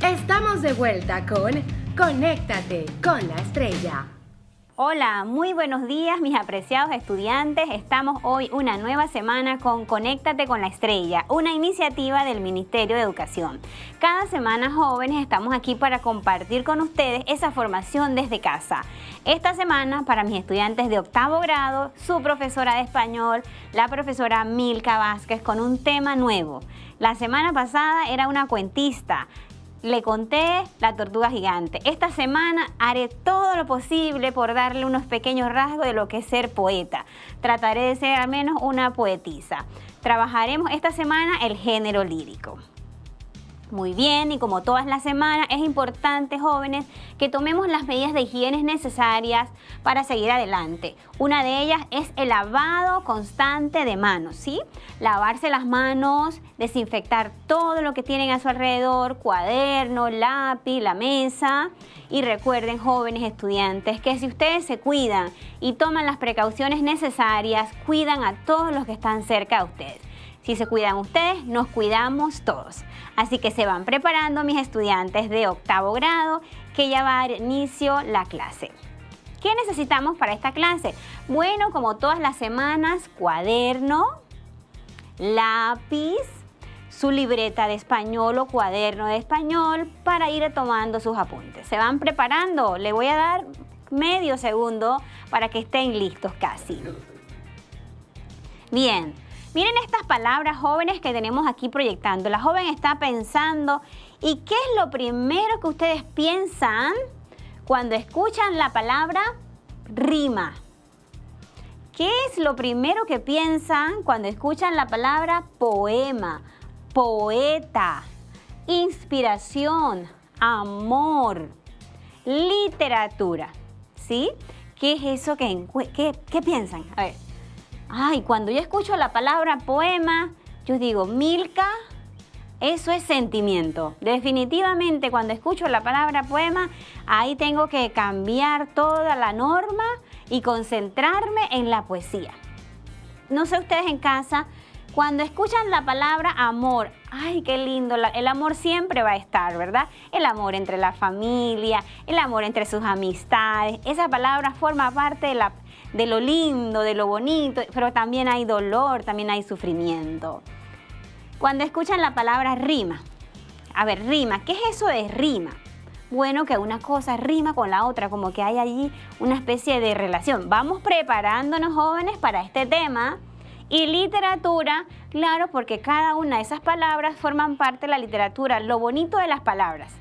Estamos de vuelta con Conéctate con la Estrella. Hola, muy buenos días mis apreciados estudiantes. Estamos hoy una nueva semana con Conéctate con la Estrella, una iniciativa del Ministerio de Educación. Cada semana, jóvenes, estamos aquí para compartir con ustedes esa formación desde casa. Esta semana, para mis estudiantes de octavo grado, su profesora de español, la profesora Milka Vázquez, con un tema nuevo. La semana pasada era una cuentista. Le conté la tortuga gigante. Esta semana haré todo lo posible por darle unos pequeños rasgos de lo que es ser poeta. Trataré de ser al menos una poetisa. Trabajaremos esta semana el género lírico. Muy bien, y como todas las semanas, es importante, jóvenes, que tomemos las medidas de higiene necesarias para seguir adelante. Una de ellas es el lavado constante de manos, ¿sí? Lavarse las manos, desinfectar todo lo que tienen a su alrededor, cuaderno, lápiz, la mesa. Y recuerden, jóvenes estudiantes, que si ustedes se cuidan y toman las precauciones necesarias, cuidan a todos los que están cerca de ustedes. Si se cuidan ustedes, nos cuidamos todos. Así que se van preparando mis estudiantes de octavo grado, que ya va a dar inicio la clase. ¿Qué necesitamos para esta clase? Bueno, como todas las semanas, cuaderno, lápiz, su libreta de español o cuaderno de español para ir tomando sus apuntes. ¿Se van preparando? Le voy a dar medio segundo para que estén listos casi. Bien. Miren estas palabras, jóvenes, que tenemos aquí proyectando. La joven está pensando, ¿y qué es lo primero que ustedes piensan cuando escuchan la palabra rima? ¿Qué es lo primero que piensan cuando escuchan la palabra poema, poeta, inspiración, amor, literatura? ¿Sí? ¿Qué es eso qué piensan? A ver. Ay, cuando yo escucho la palabra poema, yo digo, Milka, eso es sentimiento. Definitivamente, cuando escucho la palabra poema, ahí tengo que cambiar toda la norma y concentrarme en la poesía. No sé ustedes en casa, cuando escuchan la palabra amor, ay, qué lindo, el amor siempre va a estar, ¿verdad? El amor entre la familia, el amor entre sus amistades, esa palabra forma parte de lo lindo, de lo bonito, pero también hay dolor, también hay sufrimiento. Cuando escuchan la palabra rima, a ver, rima, ¿qué es eso de rima? Bueno, que una cosa rima con la otra, como que hay allí una especie de relación. Vamos preparándonos, jóvenes, para este tema. Y literatura, claro, porque cada una de esas palabras forman parte de la literatura, lo bonito de las palabras.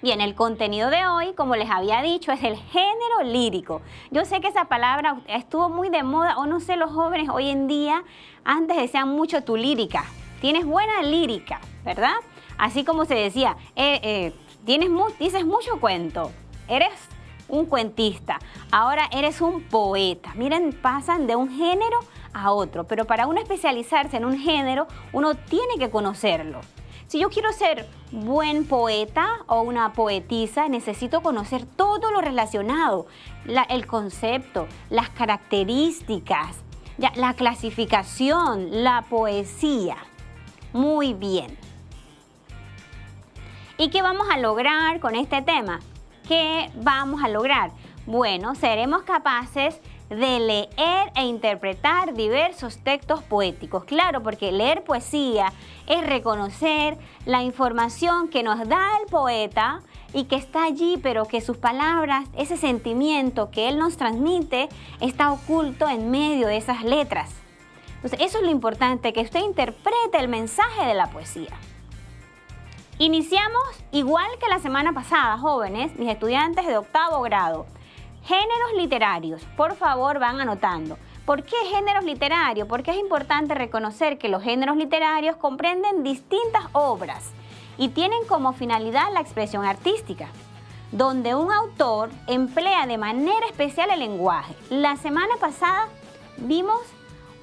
Bien, el contenido de hoy, como les había dicho, es el género lírico. Yo sé que esa palabra estuvo muy de moda, o no sé, los jóvenes hoy en día, antes decían mucho tu lírica. Tienes buena lírica, ¿verdad? Así como se decía, dices mucho cuento, eres un cuentista, ahora eres un poeta. Miren, pasan de un género a otro, pero para uno especializarse en un género, uno tiene que conocerlo. Si yo quiero ser buen poeta o una poetisa, necesito conocer todo lo relacionado, el concepto, las características, la clasificación, la poesía. Muy bien. ¿Y qué vamos a lograr con este tema? ¿Qué vamos a lograr? Bueno, seremos capaces de leer e interpretar diversos textos poéticos. Claro, porque leer poesía es reconocer la información que nos da el poeta y que está allí, pero que sus palabras, ese sentimiento que él nos transmite, está oculto en medio de esas letras. Entonces, eso es lo importante, que usted interprete el mensaje de la poesía. Iniciamos igual que la semana pasada, jóvenes, mis estudiantes de octavo grado. Géneros literarios, por favor van anotando. ¿Por qué géneros literarios? Porque es importante reconocer que los géneros literarios comprenden distintas obras y tienen como finalidad la expresión artística, donde un autor emplea de manera especial el lenguaje. La semana pasada vimos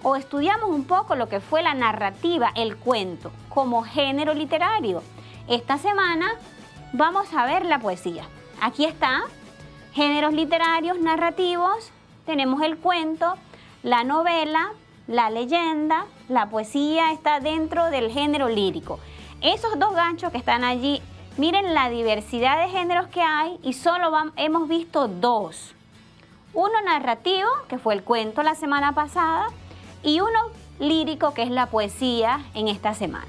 o estudiamos un poco lo que fue la narrativa, el cuento, como género literario. Esta semana vamos a ver la poesía. Aquí está, géneros literarios narrativos, tenemos el cuento, la novela, la leyenda, la poesía está dentro del género lírico. esos dos ganchos que están allí, miren la diversidad de géneros que hay y solo hemos visto dos. Uno narrativo, que fue el cuento la semana pasada, y uno lírico, que es la poesía en esta semana.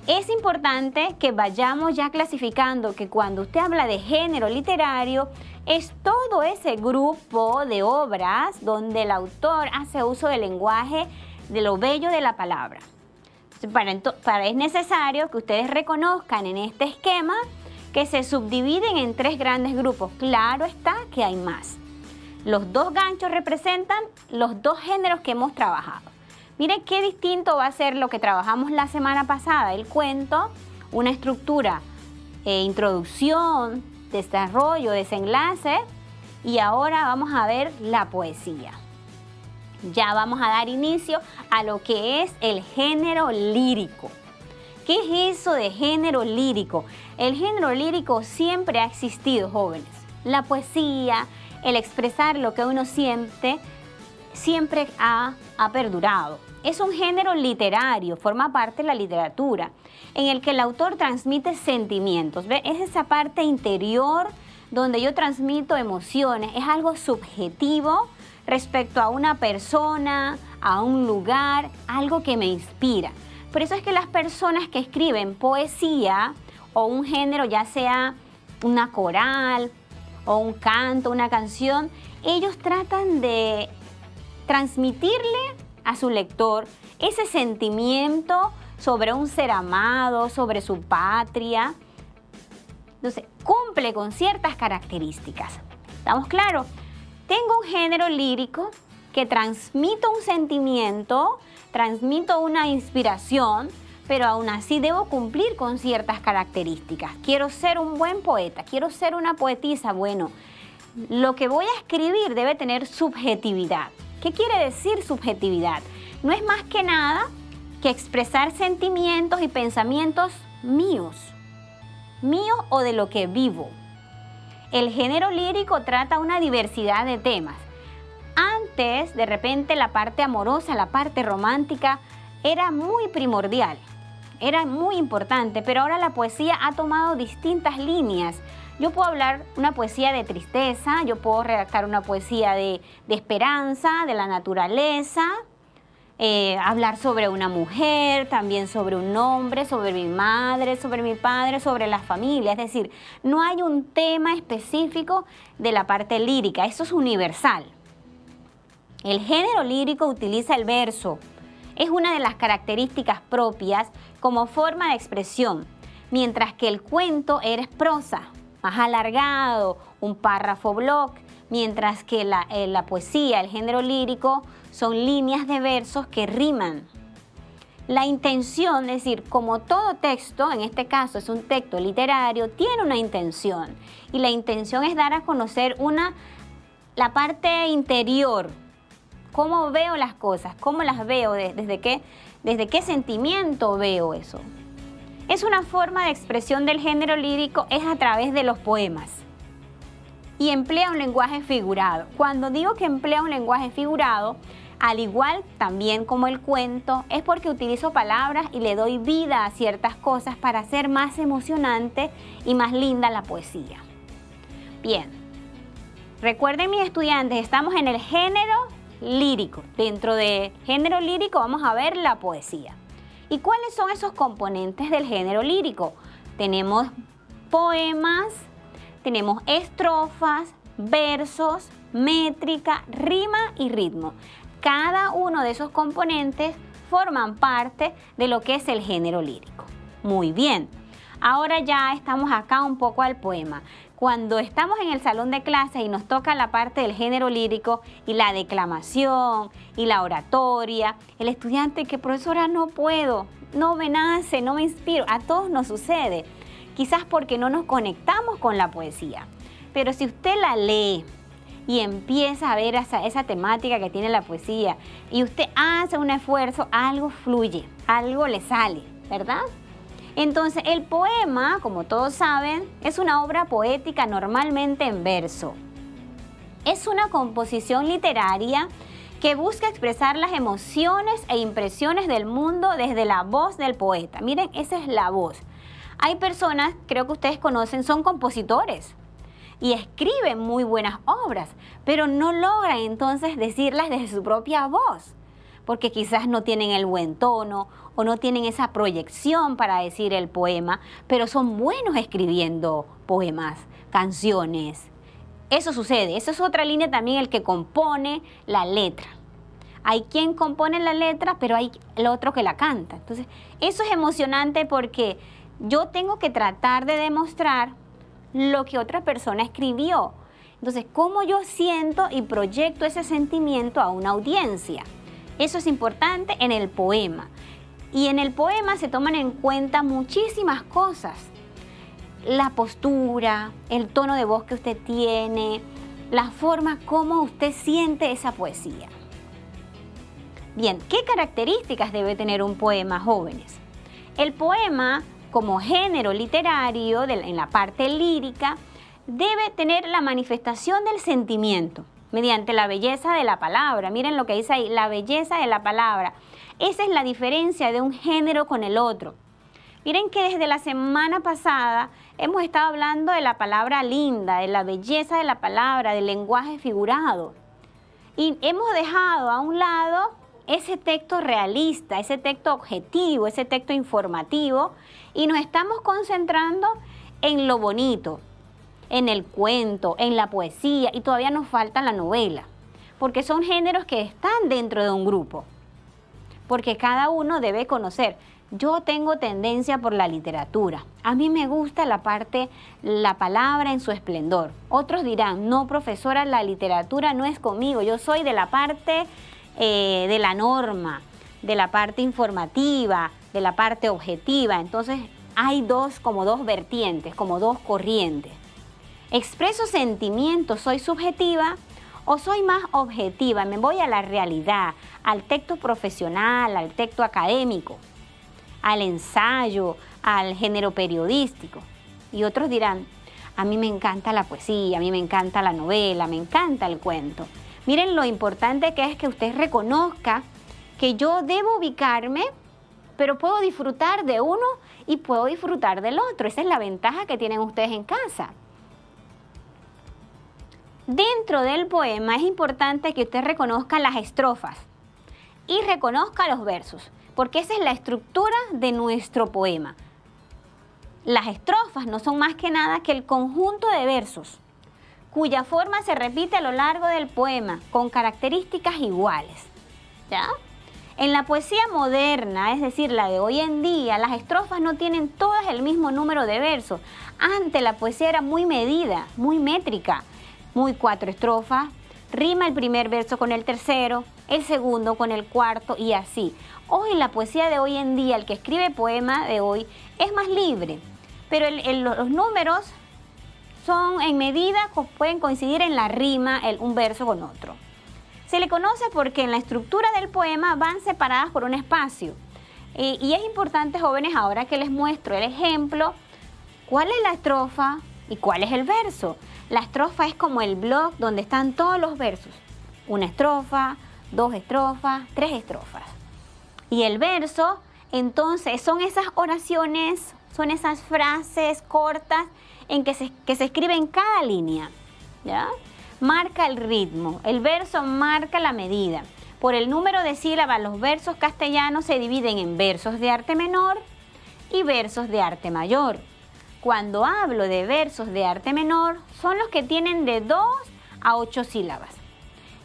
Es importante que vayamos ya clasificando que cuando usted habla de género literario, es todo ese grupo de obras donde el autor hace uso del lenguaje, de lo bello de la palabra. Es necesario que ustedes reconozcan en este esquema que se subdividen en tres grandes grupos. Claro está que hay más. Los dos ganchos representan los dos géneros que hemos trabajado. Miren qué distinto va a ser lo que trabajamos la semana pasada. El cuento, una estructura, introducción, desarrollo, desenlace, y ahora vamos a ver la poesía. Ya vamos a dar inicio a lo que es el género lírico. ¿Qué es eso de género lírico? El género lírico siempre ha existido, jóvenes. La poesía, el expresar lo que uno siente, siempre ha perdurado. Es un género literario, forma parte de la literatura, en el que el autor transmite sentimientos. ¿Ve? Es esa parte interior donde yo transmito emociones, es algo subjetivo respecto a una persona, a un lugar, algo que me inspira. Por eso es que las personas que escriben poesía o un género, ya sea una coral o un canto, una canción, ellos tratan de transmitirle a su lector ese sentimiento sobre un ser amado, sobre su patria. Entonces, cumple con ciertas características. ¿Estamos claros? Tengo un género lírico que transmito un sentimiento, transmito una inspiración, pero aún así debo cumplir con ciertas características. Quiero ser un buen poeta, quiero ser una poetisa. Bueno, lo que voy a escribir debe tener subjetividad. ¿Qué quiere decir subjetividad? No es más que nada que expresar sentimientos y pensamientos míos o de lo que vivo. El género lírico trata una diversidad de temas. Antes, de repente, la parte amorosa, la parte romántica, era muy primordial, era muy importante, pero ahora la poesía ha tomado distintas líneas. Yo puedo hablar una poesía de tristeza, yo puedo redactar una poesía de esperanza, de la naturaleza, hablar sobre una mujer, también sobre un hombre, sobre mi madre, sobre mi padre, sobre la familia. Es decir, no hay un tema específico de la parte lírica, eso es universal. El género lírico utiliza el verso, es una de las características propias como forma de expresión, mientras que el cuento es prosa, más alargado, un párrafo bloc, mientras que la poesía, el género lírico, son líneas de versos que riman. La intención, es decir, como todo texto, en este caso es un texto literario, tiene una intención. Y la intención es dar a conocer la parte interior, cómo veo las cosas, cómo las veo, desde qué sentimiento veo eso. Es una forma de expresión del género lírico, es a través de los poemas. Y emplea un lenguaje figurado. Cuando digo que emplea un lenguaje figurado, al igual también como el cuento, es porque utilizo palabras y le doy vida a ciertas cosas para hacer más emocionante y más linda la poesía. Bien, recuerden mis estudiantes, estamos en el género lírico. Dentro de género lírico vamos a ver la poesía. ¿Y cuáles son esos componentes del género lírico? Tenemos poemas, tenemos estrofas, versos, métrica, rima y ritmo. Cada uno de esos componentes forman parte de lo que es el género lírico. Muy bien, ahora ya estamos acá un poco al poema. Cuando estamos en el salón de clase y nos toca la parte del género lírico y la declamación y la oratoria, el estudiante que profesora no puedo, no me nace, no me inspiro, a todos nos sucede. Quizás porque no nos conectamos con la poesía. Pero si usted la lee y empieza a ver esa temática que tiene la poesía y usted hace un esfuerzo, algo fluye, algo le sale, ¿verdad? Entonces, el poema, como todos saben, es una obra poética normalmente en verso. Es una composición literaria que busca expresar las emociones e impresiones del mundo desde la voz del poeta. Miren, esa es la voz. Hay personas, creo que ustedes conocen, son compositores y escriben muy buenas obras, pero no logran entonces decirlas desde su propia voz, porque quizás no tienen el buen tono o no tienen esa proyección para decir el poema, pero son buenos escribiendo poemas, canciones. Eso sucede, eso es otra línea también, el que compone la letra. Hay quien compone la letra, pero hay el otro que la canta. Entonces, eso es emocionante porque yo tengo que tratar de demostrar lo que otra persona escribió. Entonces, cómo yo siento y proyecto ese sentimiento a una audiencia. Eso es importante en el poema. Y en el poema se toman en cuenta muchísimas cosas. La postura, el tono de voz que usted tiene, la forma como usted siente esa poesía. Bien, ¿qué características debe tener un poema, jóvenes? El poema, como género literario, en la parte lírica, debe tener la manifestación del sentimiento mediante la belleza de la palabra. Miren lo que dice ahí, la belleza de la palabra. Esa es la diferencia de un género con el otro. Miren que desde la semana pasada hemos estado hablando de la palabra linda, de la belleza de la palabra, del lenguaje figurado. Y hemos dejado a un lado ese texto realista, ese texto objetivo, ese texto informativo, y nos estamos concentrando en lo bonito, en el cuento, en la poesía, y todavía nos falta la novela, porque son géneros que están dentro de un grupo, porque cada uno debe conocer. Yo tengo tendencia por la literatura. A mí me gusta la palabra en su esplendor. Otros dirán, no, profesora, la literatura no es conmigo. Yo soy de la parte de la norma, de la parte informativa, de la parte objetiva. Entonces hay como dos vertientes, como dos corrientes. ¿Expreso sentimientos, soy subjetiva o soy más objetiva? Me voy a la realidad, al texto profesional, al texto académico, al ensayo, al género periodístico. Y otros dirán, a mí me encanta la poesía, a mí me encanta la novela, me encanta el cuento. Miren lo importante que es que usted reconozca que yo debo ubicarme, pero puedo disfrutar de uno y puedo disfrutar del otro. Esa es la ventaja que tienen ustedes en casa. Dentro del poema es importante que usted reconozca las estrofas y reconozca los versos, porque esa es la estructura de nuestro poema. Las estrofas no son más que nada que el conjunto de versos, cuya forma se repite a lo largo del poema, con características iguales. ¿Ya? En la poesía moderna, es decir, la de hoy en día, las estrofas no tienen todas el mismo número de versos. Antes la poesía era muy medida, muy métrica, muy 4 estrofas, rima el primer verso con el tercero, el segundo con el cuarto y así. Hoy la poesía de hoy en día, el que escribe poema de hoy, es más libre, pero los números son en medida, pueden coincidir en la rima, un verso con otro. Se le conoce porque en la estructura del poema van separadas por un espacio. Y es importante, jóvenes, ahora que les muestro el ejemplo, cuál es la estrofa y cuál es el verso. La estrofa es como el bloc donde están todos los versos. Una estrofa, 2 estrofas, 3 estrofas. Y el verso, entonces, son esas oraciones, son esas frases cortas en que se escribe en cada línea, ¿ya? Marca el ritmo, el verso marca la medida. Por el número de sílabas, los versos castellanos se dividen en versos de arte menor y versos de arte mayor. Cuando hablo de versos de arte menor, son los que tienen de 2 a 8 sílabas.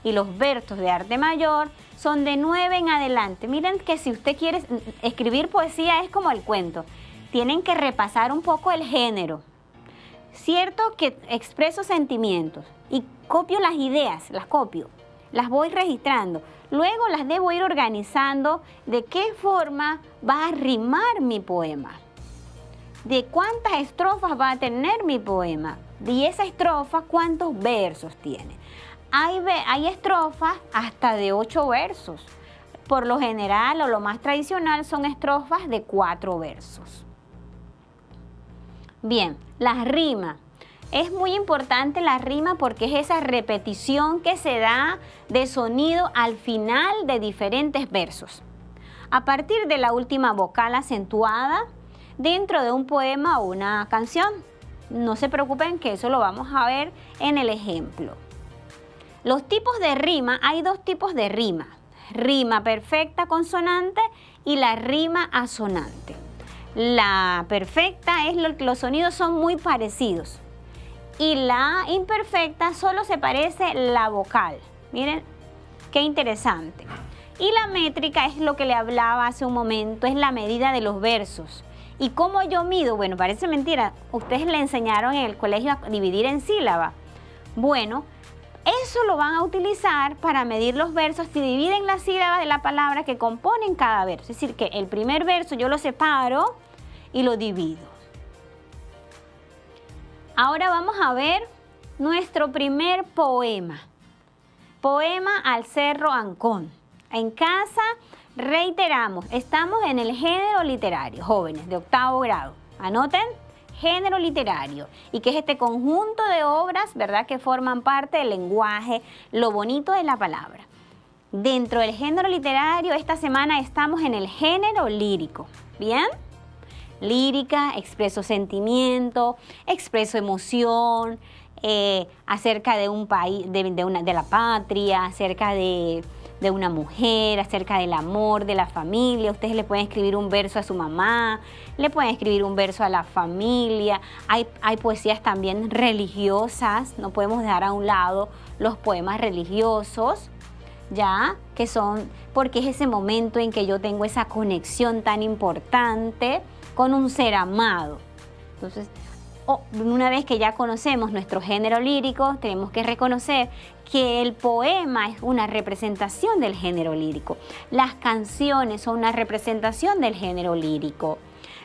Y los versos de arte mayor son de 9 en adelante. Miren que si usted quiere escribir poesía es como el cuento. Tienen que repasar un poco el género. Cierto que expreso sentimientos y copio las ideas, las voy registrando. Luego las debo ir organizando de qué forma va a rimar mi poema, de cuántas estrofas va a tener mi poema, y esa estrofa cuántos versos tiene. Hay estrofas hasta de 8 versos. Por lo general o lo más tradicional son estrofas de 4 versos. Bien, las rimas. Es muy importante la rima porque es esa repetición que se da de sonido al final de diferentes versos. A partir de la última vocal acentuada dentro de un poema o una canción. No se preocupen que eso lo vamos a ver en el ejemplo. Los tipos de rima, hay dos tipos de rima. Rima perfecta consonante y la rima asonante. La perfecta es los sonidos son muy parecidos. Y la imperfecta solo se parece la vocal. Miren, qué interesante. Y la métrica es lo que le hablaba hace un momento, es la medida de los versos. ¿Y cómo yo mido? Bueno, parece mentira. Ustedes le enseñaron en el colegio a dividir en sílaba. Bueno, eso lo van a utilizar para medir los versos si dividen las sílabas de la palabra que componen cada verso. Es decir, que el primer verso yo lo separo y lo divido. Ahora vamos a ver nuestro primer poema. Poema al Cerro Ancón. En casa reiteramos, estamos en el género literario, jóvenes de 8º grado. Anoten, género literario. Y que es este conjunto de obras, ¿verdad?, que forman parte del lenguaje, lo bonito de la palabra. Dentro del género literario, esta semana estamos en el género lírico. ¿Bien? Lírica, expreso sentimiento, expreso emoción, acerca de un país, de la patria, acerca de una mujer, acerca del amor, de la familia. Ustedes le pueden escribir un verso a su mamá, le pueden escribir un verso a la familia. Hay poesías también religiosas, no podemos dejar a un lado los poemas religiosos, ya, que son, porque es ese momento en que yo tengo esa conexión tan importante con un ser amado. Entonces, una vez que ya conocemos nuestro género lírico, tenemos que reconocer que el poema es una representación del género lírico. Las canciones son una representación del género lírico.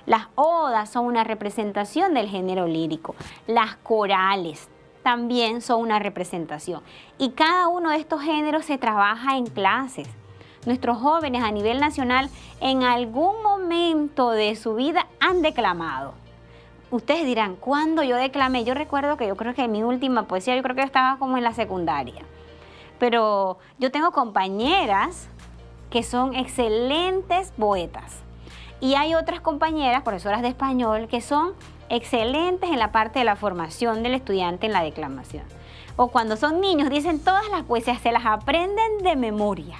Las odas son una representación del género lírico. Las corales también son una representación. Y cada uno de estos géneros se trabaja en clases. Nuestros jóvenes a nivel nacional en algún momento de su vida han declamado. Ustedes dirán, ¿cuándo yo declamé? Yo recuerdo que yo creo que mi última poesía, yo creo que yo estaba como en la secundaria. Pero yo tengo compañeras que son excelentes poetas. Y hay otras compañeras, profesoras de español, que son excelentes en la parte de la formación del estudiante en la declamación. O cuando son niños, dicen todas las poesías, se las aprenden de memoria.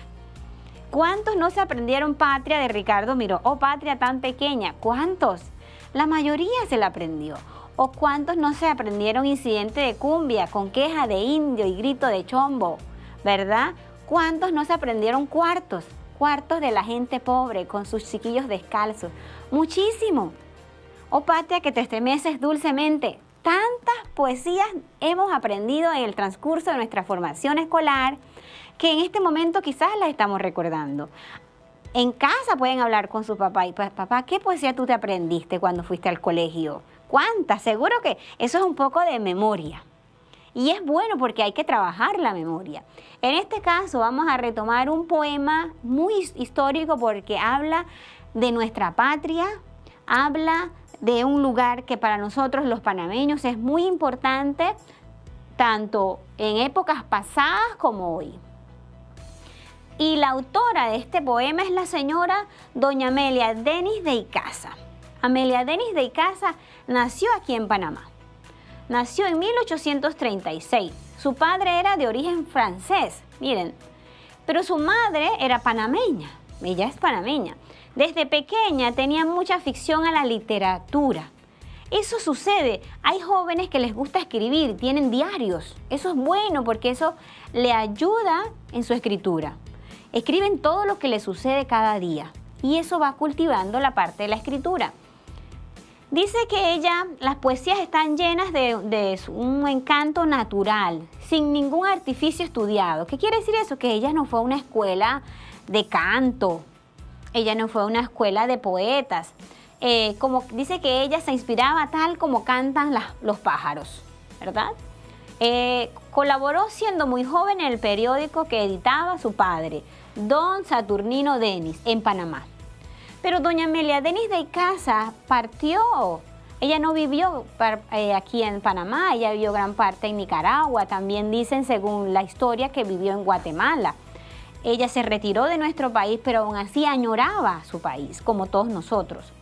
¿Cuántos no se aprendieron Patria de Ricardo Miró? Oh, Patria tan pequeña. ¿Cuántos? La mayoría se la aprendió. ¿O cuántos no se aprendieron Incidente de Cumbia con queja de indio y grito de chombo? ¿Verdad? ¿Cuántos no se aprendieron cuartos? Cuartos de la gente pobre con sus chiquillos descalzos. Muchísimo. Oh, Patria, que te estremeces dulcemente. Tantas poesías hemos aprendido en el transcurso de nuestra formación escolar que en este momento quizás las estamos recordando. En casa pueden hablar con su papá y pues, papá, ¿qué poesía tú te aprendiste cuando fuiste al colegio? ¿Cuántas? Seguro que eso es un poco de memoria. Y es bueno porque hay que trabajar la memoria. En este caso vamos a retomar un poema muy histórico porque habla de nuestra patria, habla de un lugar que para nosotros los panameños es muy importante, tanto en épocas pasadas como hoy. Y la autora de este poema es la señora doña Amelia Denis de Icaza. Amelia Denis de Icaza nació aquí en Panamá. Nació en 1836. Su padre era de origen francés, miren, pero su madre era panameña. Ella es panameña. Desde pequeña tenía mucha afición a la literatura. Eso sucede. Hay jóvenes que les gusta escribir, tienen diarios. Eso es bueno porque eso le ayuda en su escritura. Escriben todo lo que les sucede cada día y eso va cultivando la parte de la escritura. Dice que las poesías están llenas de un encanto natural, sin ningún artificio estudiado. ¿Qué quiere decir eso? Que ella no fue a una escuela de canto, ella no fue a una escuela de poetas. Como dice que ella se inspiraba tal como cantan los pájaros, ¿verdad? Colaboró siendo muy joven en el periódico que editaba su padre, don Saturnino Denis, en Panamá. Pero doña Amelia Denis de Icaza partió Ella no vivió aquí en Panamá, ella vivió gran parte en Nicaragua, también dicen según la historia que vivió en Guatemala. Ella se retiró de nuestro país, pero aún así añoraba su país, como todos nosotros.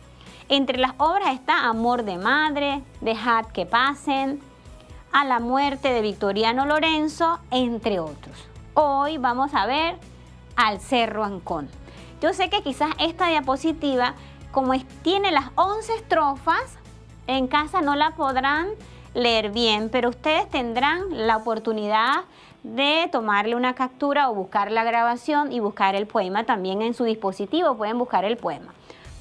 Entre las obras está Amor de Madre, Dejad que pasen, A la muerte de Victoriano Lorenzo, entre otros. Hoy vamos a ver Al Cerro Ancón. Yo sé que quizás esta diapositiva, como tiene las 11 estrofas, en casa no la podrán leer bien, pero ustedes tendrán la oportunidad de tomarle una captura o buscar la grabación y buscar el poema también en su dispositivo, pueden buscar el poema.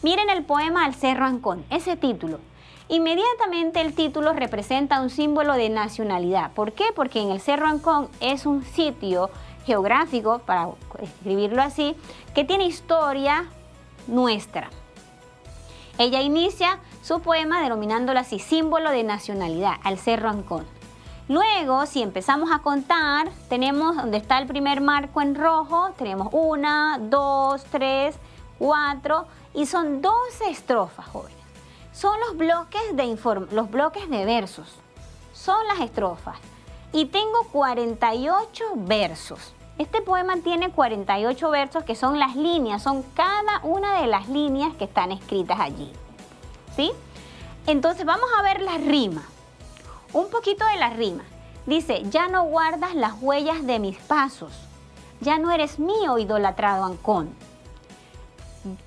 Miren el poema Al Cerro Ancón, ese título. Inmediatamente el título representa un símbolo de nacionalidad. ¿Por qué? Porque en el Cerro Ancón es un sitio geográfico, para escribirlo así, que tiene historia nuestra. Ella inicia su poema denominándolo así, símbolo de nacionalidad, Al Cerro Ancón. Luego, si empezamos a contar, tenemos donde está el primer marco en rojo, tenemos 1, 2, 3, 4 y son 12 estrofas, jóvenes. Son los bloques de versos, son las estrofas. Y tengo 48 versos. Este poema tiene 48 versos que son las líneas, son cada una de las líneas que están escritas allí. ¿Sí? Entonces vamos a ver la rima. Un poquito de la rima. Dice, ya no guardas las huellas de mis pasos, ya no eres mío, idolatrado Ancón.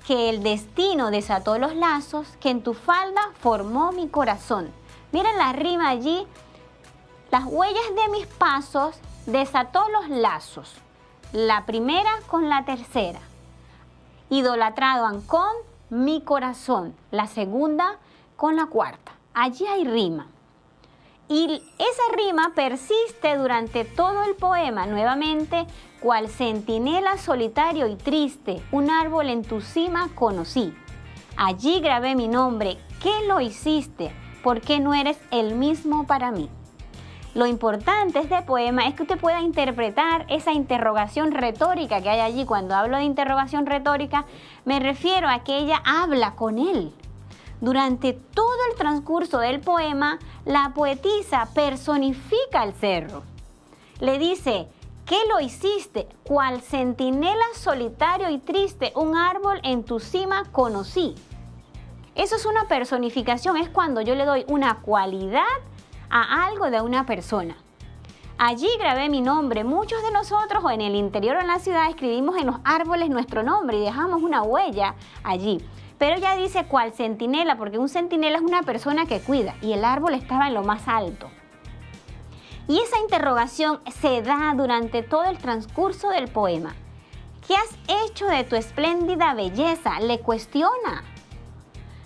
Que el destino desató los lazos que en tu falda formó mi corazón. Miren la rima allí. Las huellas de mis pasos desató los lazos. La primera con la tercera. Idolatrado Ancón, mi corazón. La segunda con la cuarta. Allí hay rima. Y esa rima persiste durante todo el poema, nuevamente, cual centinela solitario y triste, un árbol en tu cima conocí. Allí grabé mi nombre, ¿qué lo hiciste? ¿Por qué no eres el mismo para mí? Lo importante de este poema es que usted pueda interpretar esa interrogación retórica que hay allí. Cuando hablo de interrogación retórica, me refiero a que ella habla con él. Durante todo el transcurso del poema, la poetisa personifica el cerro. Le dice, ¿qué lo hiciste? Cual centinela solitario y triste, un árbol en tu cima conocí. Eso es una personificación, es cuando yo le doy una cualidad a algo de una persona. Allí grabé mi nombre. Muchos de nosotros o en el interior o en la ciudad escribimos en los árboles nuestro nombre y dejamos una huella allí. Pero ella dice cual centinela, porque un centinela es una persona que cuida y el árbol estaba en lo más alto. Y esa interrogación se da durante todo el transcurso del poema. ¿Qué has hecho de tu espléndida belleza? Le cuestiona.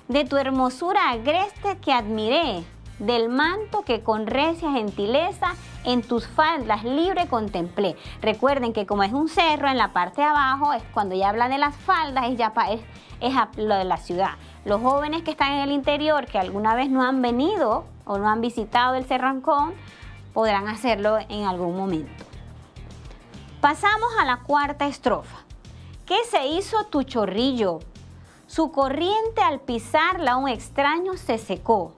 De tu hermosura agreste que admiré, del manto que con recia gentileza en tus faldas libre contemplé. Recuerden que como es un cerro, en la parte de abajo, es cuando ya habla de las faldas, es lo de la ciudad. Los jóvenes que están en el interior, que alguna vez no han venido o no han visitado el Cerro Ancón, podrán hacerlo en algún momento. Pasamos a la cuarta estrofa. ¿Qué se hizo tu chorrillo? Su corriente al pisarla un extraño se secó.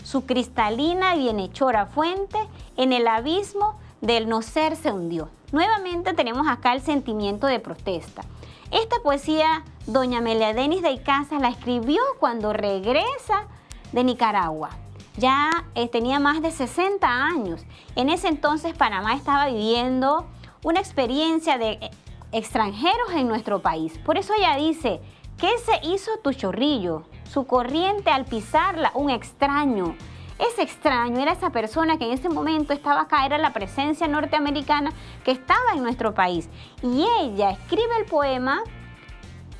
Su cristalina y bienhechora fuente en el abismo del no ser se hundió. Nuevamente tenemos acá el sentimiento de protesta. Esta poesía doña Amelia Denis de Icaza la escribió cuando regresa de Nicaragua. Ya tenía más de 60 años. En ese entonces Panamá estaba viviendo una experiencia de extranjeros en nuestro país. Por eso ella dice, ¿qué se hizo tu chorrillo? Su corriente al pisarla, un extraño. Ese extraño era esa persona que en ese momento estaba acá, era la presencia norteamericana que estaba en nuestro país. Y ella escribe el poema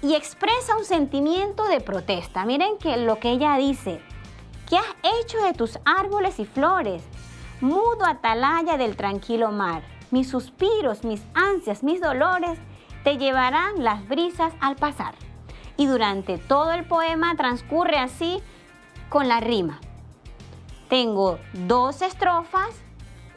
y expresa un sentimiento de protesta. Miren lo que ella dice. ¿Qué has hecho de tus árboles y flores? Mudo atalaya del tranquilo mar. Mis suspiros, mis ansias, mis dolores te llevarán las brisas al pasar. Y durante todo el poema transcurre así con la rima. Tengo 12 estrofas,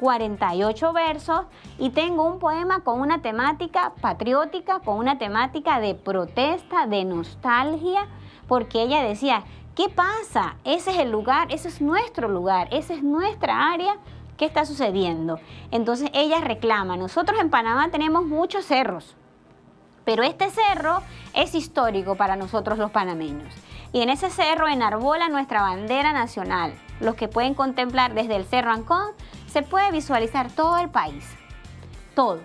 48 versos y tengo un poema con una temática patriótica, con una temática de protesta, de nostalgia, porque ella decía, ¿Qué pasa? Ese es el lugar, ese es nuestro lugar, esa es nuestra área. ¿Qué está sucediendo? Entonces ella reclama. Nosotros en Panamá tenemos muchos cerros, pero este cerro es histórico para nosotros los panameños. Y en ese cerro enarbola nuestra bandera nacional. Los que pueden contemplar desde el Cerro Ancón, se puede visualizar todo el país. Todo.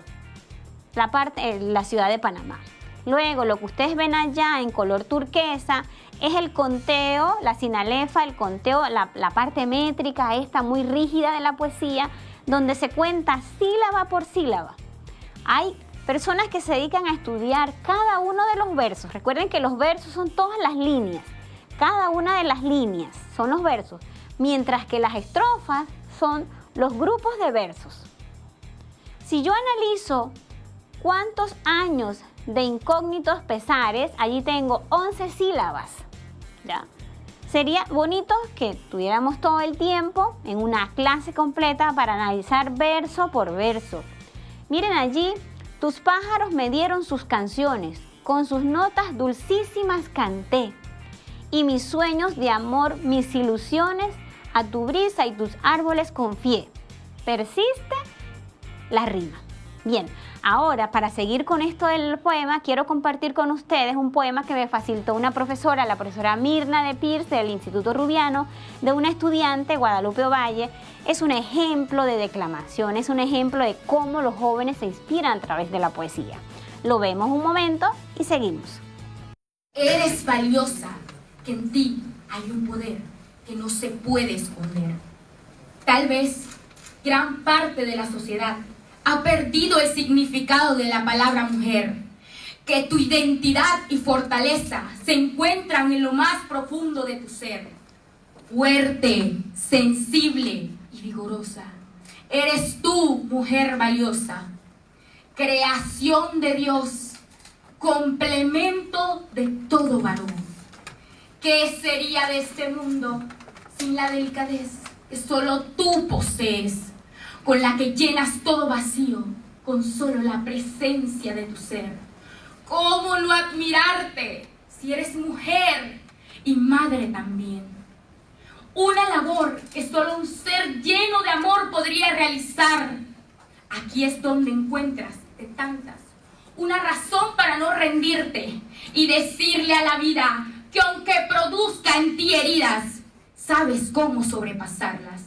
La ciudad de Panamá. Luego, lo que ustedes ven allá en color turquesa es el conteo, la sinalefa, el conteo, la parte métrica, esta muy rígida de la poesía, donde se cuenta sílaba por sílaba. Hay personas que se dedican a estudiar cada uno de los versos. Recuerden que los versos son todas las líneas. Cada una de las líneas son los versos, mientras que las estrofas son los grupos de versos. Si yo analizo cuántos años de incógnitos pesares, allí tengo 11 sílabas. ¿Ya? Sería bonito que tuviéramos todo el tiempo en una clase completa para analizar verso por verso. Miren allí, tus pájaros me dieron sus canciones, con sus notas dulcísimas canté. Y mis sueños de amor, mis ilusiones, a tu brisa y tus árboles confié. Persiste la rima. Bien, ahora para seguir con esto del poema, quiero compartir con ustedes un poema que me facilitó una profesora, la profesora Mirna de Pierce del Instituto Rubiano, de una estudiante, Guadalupe Ovalle. Es un ejemplo de declamación, es un ejemplo de cómo los jóvenes se inspiran a través de la poesía. Lo vemos un momento y seguimos. Eres valiosa, que en ti hay un poder que no se puede esconder. Tal vez gran parte de la sociedad ha perdido el significado de la palabra mujer, que tu identidad y fortaleza se encuentran en lo más profundo de tu ser. Fuerte, sensible y vigorosa, eres tú, mujer valiosa, creación de Dios, complemento de todo varón. ¿Qué sería de este mundo sin la delicadez que solo tú posees, con la que llenas todo vacío con solo la presencia de tu ser? ¿Cómo no admirarte si eres mujer y madre también? Una labor que solo un ser lleno de amor podría realizar. Aquí es donde encuentras de tantas una razón para no rendirte y decirle a la vida que aunque produzca en ti heridas, sabes cómo sobrepasarlas.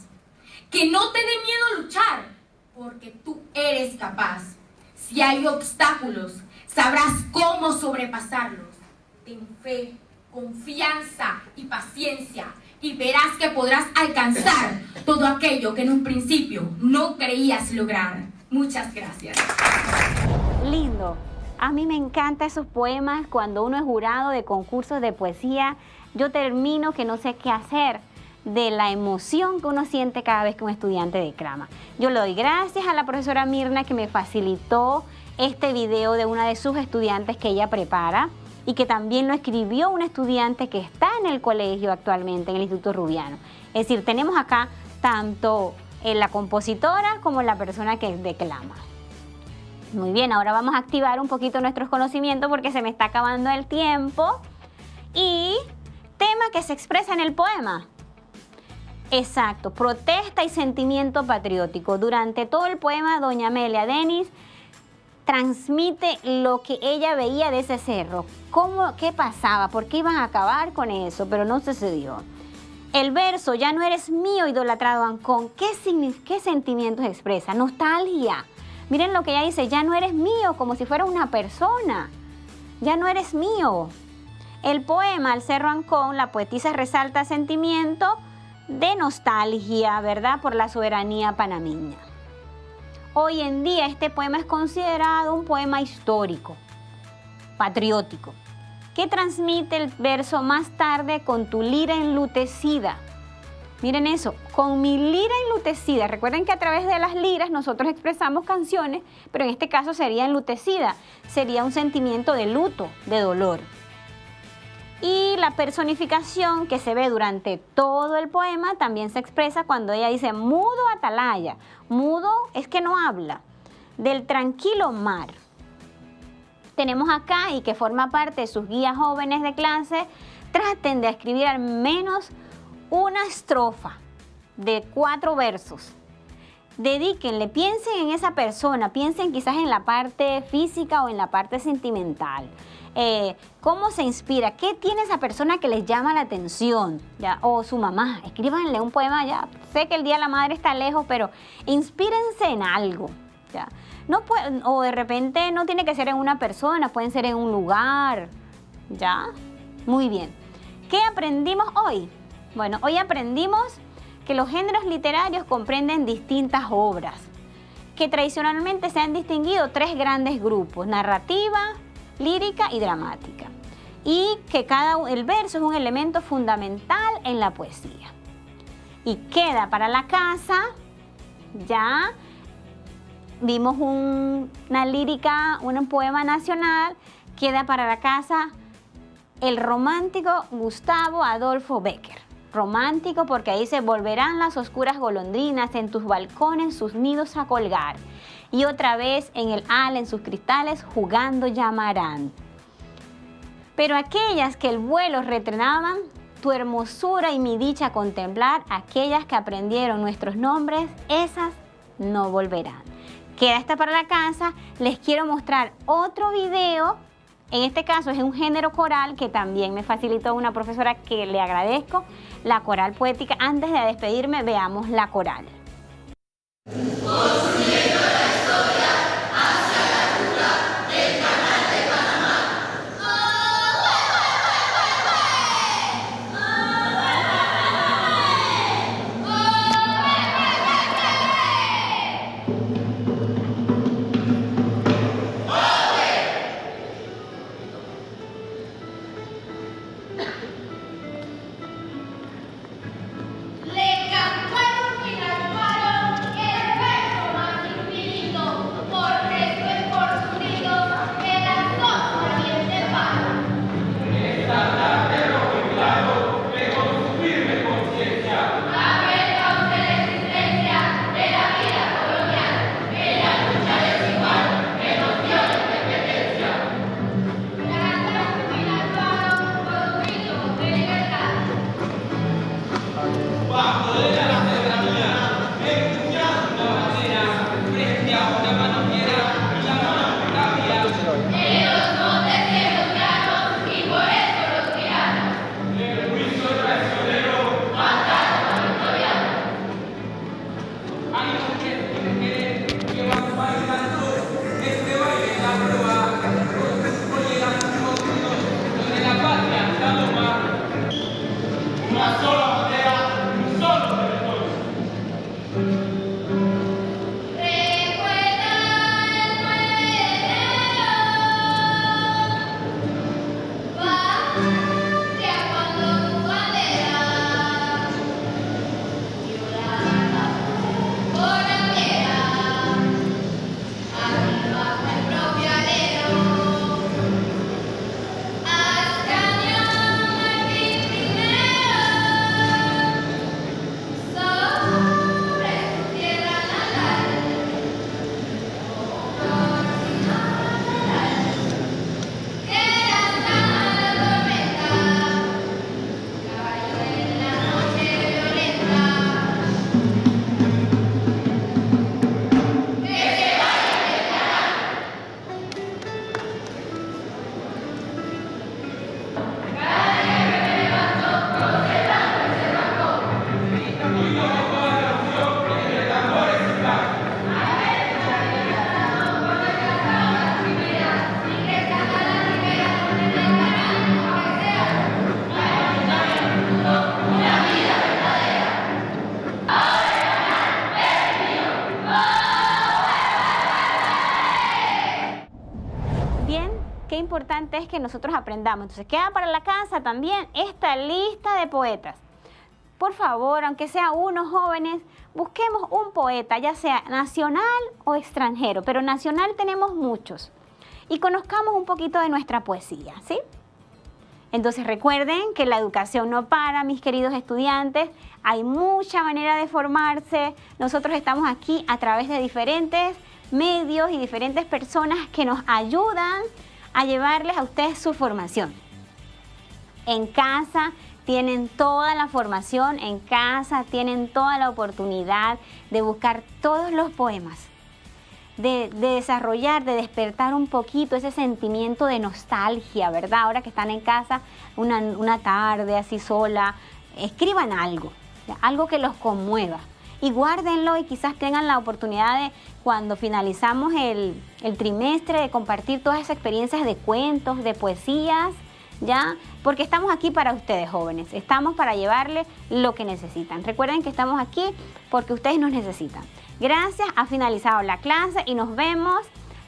Que no te dé miedo luchar, porque tú eres capaz. Si hay obstáculos, sabrás cómo sobrepasarlos. Ten fe, confianza y paciencia, y verás que podrás alcanzar todo aquello que en un principio no creías lograr. Muchas gracias. Lindo. A mí me encantan esos poemas. Cuando uno es jurado de concursos de poesía, yo termino que no sé qué hacer de la emoción que uno siente cada vez que un estudiante declama. Yo le doy gracias a la profesora Mirna que me facilitó este video de una de sus estudiantes que ella prepara y que también lo escribió una estudiante que está en el colegio actualmente, en el Instituto Rubiano. Es decir, tenemos acá tanto la compositora como la persona que declama. Muy bien, ahora vamos a activar un poquito nuestros conocimientos porque se me está acabando el tiempo. Y tema que se expresa en el poema. Exacto, protesta y sentimiento patriótico. Durante todo el poema, doña Amelia Denis transmite lo que ella veía de ese cerro. ¿Qué pasaba? ¿Por qué iban a acabar con eso? Pero no sucedió. El verso, ya no eres mío, idolatrado Ancón. ¿Qué sentimientos expresa? Nostalgia. Miren lo que ella dice, ya no eres mío, como si fuera una persona. Ya no eres mío. El poema, Al Cerro Ancón, la poetisa resalta sentimiento de nostalgia, ¿verdad?, por la soberanía panameña. Hoy en día este poema es considerado un poema histórico, patriótico, que transmite el verso más tarde con tu lira enlutecida. Miren eso, con mi lira enlutecida. Recuerden que a través de las liras nosotros expresamos canciones, pero en este caso sería enlutecida. Sería un sentimiento de luto, de dolor. Y la personificación que se ve durante todo el poema también se expresa cuando ella dice mudo atalaya. Mudo es que no habla. Del tranquilo mar. Tenemos acá, y que forma parte de sus guías jóvenes de clase, traten de escribir al menos una estrofa de 4 versos. Dedíquenle, piensen en esa persona, piensen quizás en la parte física o en la parte sentimental. ¿Cómo se inspira? ¿Qué tiene esa persona que les llama la atención? ¿Ya? O su mamá, escríbanle un poema ya. Sé que el Día de la Madre está lejos, pero inspírense en algo. ¿Ya? No o de repente no tiene que ser en una persona, pueden ser en un lugar. ¿Ya? Muy bien. ¿Qué aprendimos hoy? Bueno, hoy aprendimos que los géneros literarios comprenden distintas obras, que tradicionalmente se han distinguido 3 grandes grupos: narrativa, lírica y dramática, y que el verso es un elemento fundamental en la poesía. Y queda para la casa, ya vimos una lírica, un poema nacional, queda para la casa el romántico Gustavo Adolfo Bécquer. Romántico porque ahí se volverán las oscuras golondrinas en tus balcones sus nidos a colgar, y otra vez en el ala en sus cristales jugando llamarán. Pero aquellas que el vuelo retrenaban, tu hermosura y mi dicha contemplar, aquellas que aprendieron nuestros nombres, esas no volverán. Queda esta para la casa. Les quiero mostrar otro video. En este caso es un género coral que también me facilitó una profesora que le agradezco, la coral poética. Antes de despedirme, veamos la coral. Qué importante es que nosotros aprendamos. Entonces queda para la casa también esta lista de poetas. Por favor, aunque sea unos jóvenes, busquemos un poeta, ya sea nacional o extranjero, pero nacional tenemos muchos. Y conozcamos un poquito de nuestra poesía, ¿sí? Entonces recuerden que la educación no para, mis queridos estudiantes. Hay mucha manera de formarse. Nosotros estamos aquí a través de diferentes medios y diferentes personas que nos ayudan a llevarles a ustedes su formación. En casa tienen toda la formación, en casa tienen toda la oportunidad de buscar todos los poemas, de desarrollar, de despertar un poquito ese sentimiento de nostalgia, ¿verdad? Ahora que están en casa una tarde así sola, escriban algo, algo que los conmueva y guárdenlo, y quizás tengan la oportunidad de, cuando finalizamos el trimestre, de compartir todas esas experiencias de cuentos, de poesías, ¿ya? Porque estamos aquí para ustedes, jóvenes, estamos para llevarles lo que necesitan. Recuerden que estamos aquí porque ustedes nos necesitan. Gracias, ha finalizado la clase y nos vemos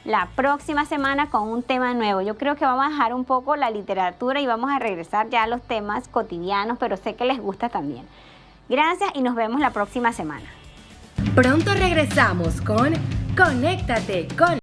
la próxima semana con un tema nuevo. Yo creo que vamos a dejar un poco la literatura y vamos a regresar ya a los temas cotidianos, pero sé que les gusta también. Gracias y nos vemos la próxima semana. Pronto regresamos con Conéctate con